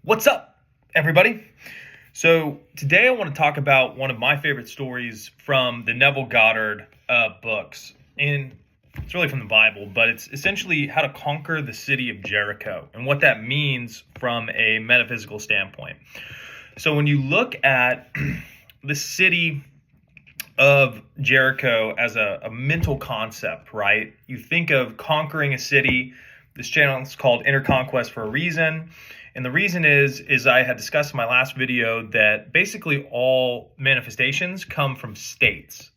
What's up, everybody? So, today I want to talk about one of my favorite stories from the Neville Goddard books. And it's really from the Bible, but it's essentially how to conquer the city of Jericho and what that means from a metaphysical standpoint. So, when you look at the city of Jericho as a mental concept, right? You think of conquering a city. This channel is called Inner Conquest for a reason. And the reason is I had discussed in my last video that basically all manifestations come from states.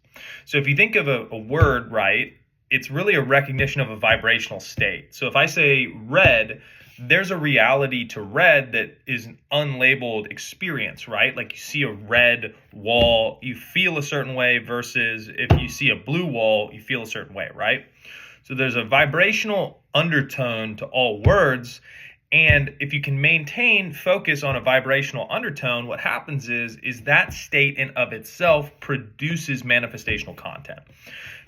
So if you think of a word, right, it's really a recognition of a vibrational state. So if I say red, there's a reality to red that is an unlabeled experience, right? Like you see a red wall, you feel a certain way versus if you see a blue wall, you feel a certain way, right? So there's a vibrational undertone to all words. And if you can maintain focus on a vibrational undertone, what happens is that state in of itself produces manifestational content.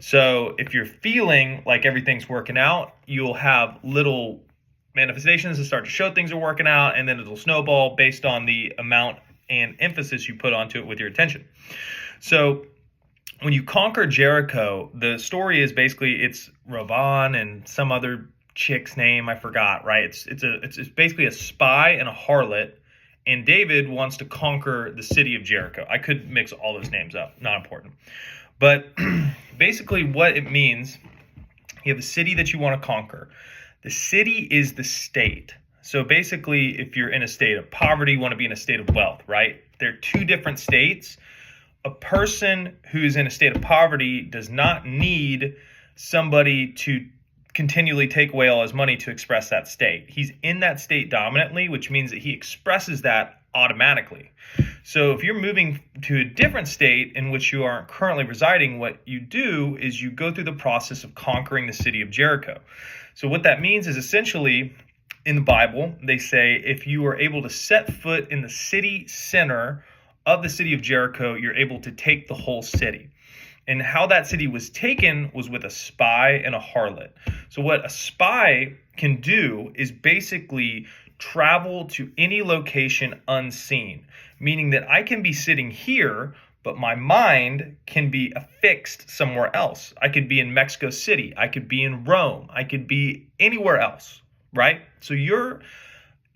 So if you're feeling like everything's working out, you'll have little manifestations that start to show things are working out, and then it'll snowball based on the amount and emphasis you put onto it with your attention. So when you conquer Jericho, the story is basically it's Ravan and some other chick's name I forgot, right? It's basically a spy and a harlot, and David wants to conquer the city of Jericho. I could mix all those names up, not important. But basically what it means, you have a city that you want to conquer. The city is the state. So basically, if you're in a state of poverty, you want to be in a state of wealth, right? They're two different states. A person who's in a state of poverty does not need somebody to continually take away all his money to express that state. He's in that state dominantly, which means that he expresses that automatically. So if you're moving to a different state in which you aren't currently residing, what you do is you go through the process of conquering the city of Jericho. So what that means is essentially in the Bible, they say if you are able to set foot in the city center of the city of Jericho, you're able to take the whole city. And how that city was taken was with a spy and a harlot. So what a spy can do is basically travel to any location unseen, meaning that I can be sitting here, but my mind can be affixed somewhere else. I could be in Mexico City. I could be in Rome. I could be anywhere else, right? So your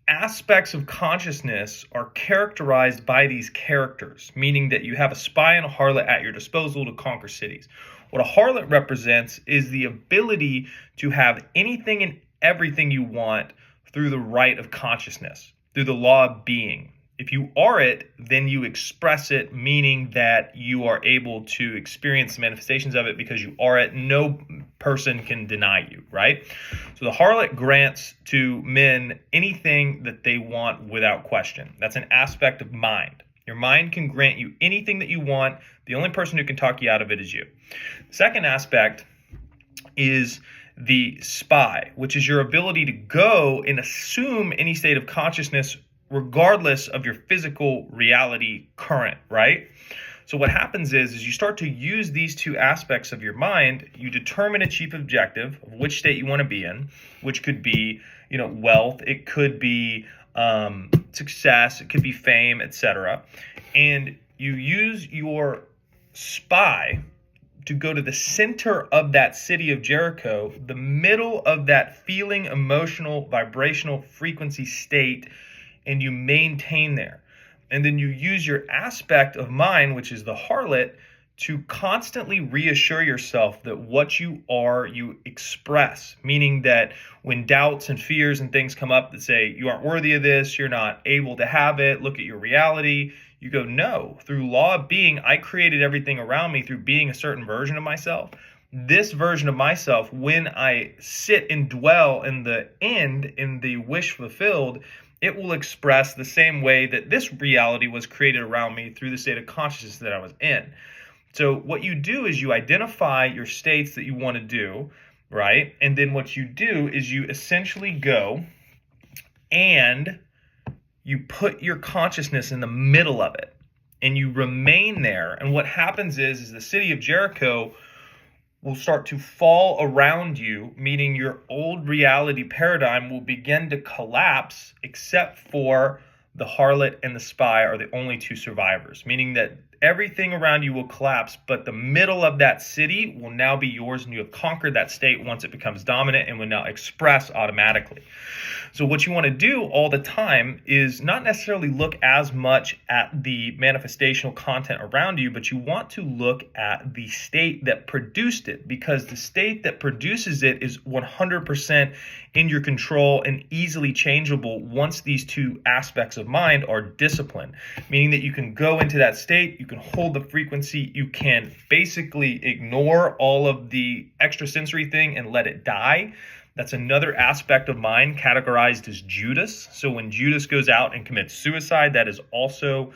aspects of consciousness are characterized by these characters, meaning that you have a spy and a harlot at your disposal to conquer cities. What a harlot represents is the ability to have anything and everything you want through the right of consciousness, through the law of being. If you are it, then you express it, meaning that you are able to experience the manifestations of it because you are it. No person can deny you, right? So the harlot grants to men anything that they want without question. That's an aspect of mind. Your mind can grant you anything that you want. The only person who can talk you out of it is you. The second aspect is the spy, which is your ability to go and assume any state of consciousness regardless of your physical reality current, right? So what happens is you start to use these two aspects of your mind. You determine a chief objective of which state you want to be in, which could be, wealth. It could be success. It could be fame, etc. And you use your spy to go to the center of that city of Jericho, the middle of that feeling, emotional, vibrational frequency state, and you maintain there. And then you use your aspect of mind, which is the harlot, to constantly reassure yourself that what you are, you express. Meaning that when doubts and fears and things come up that say, you aren't worthy of this, you're not able to have it, look at your reality, you go, no, through law of being, I created everything around me through being a certain version of myself. This version of myself, when I sit and dwell in the end, in the wish fulfilled, it will express the same way that this reality was created around me through the state of consciousness that I was in. So what you do is you identify your states that you want to do, right? And then what you do is you essentially go and you put your consciousness in the middle of it and you remain there. And what happens is the city of Jericho will start to fall around you, meaning your old reality paradigm will begin to collapse except for the harlot and the spy are the only two survivors, meaning that everything around you will collapse, but the middle of that city will now be yours, and you have conquered that state once it becomes dominant and will now express automatically. So what you want to do all the time is not necessarily look as much at the manifestational content around you, but you want to look at the state that produced it, because the state that produces it is 100% in your control and easily changeable once these two aspects of mind are disciplined, meaning that you can go into that state, you can hold the frequency, you can basically ignore all of the extrasensory thing and let it die. That's another aspect of mind categorized as Judas. So when Judas goes out and commits suicide, that is also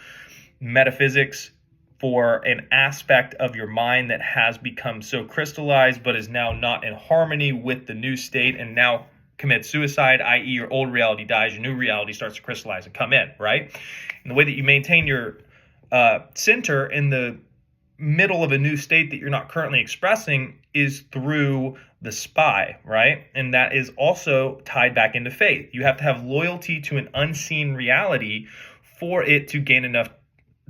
metaphysics for an aspect of your mind that has become so crystallized but is now not in harmony with the new state and now commits suicide, i.e. your old reality dies, your new reality starts to crystallize and come in, right? And the way that you maintain your center in the middle of a new state that you're not currently expressing is through the spy, right? And that is also tied back into faith. You have to have loyalty to an unseen reality for it to gain enough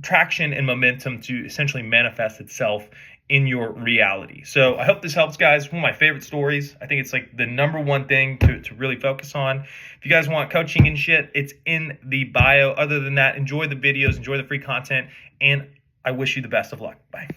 traction and momentum to essentially manifest itself in your reality. So I hope this helps, guys. One of my favorite stories. I think it's like the number one thing to really focus on. If you guys want coaching and shit, it's in the bio. Other than that, enjoy the videos, enjoy the free content, and I wish you the best of luck. Bye.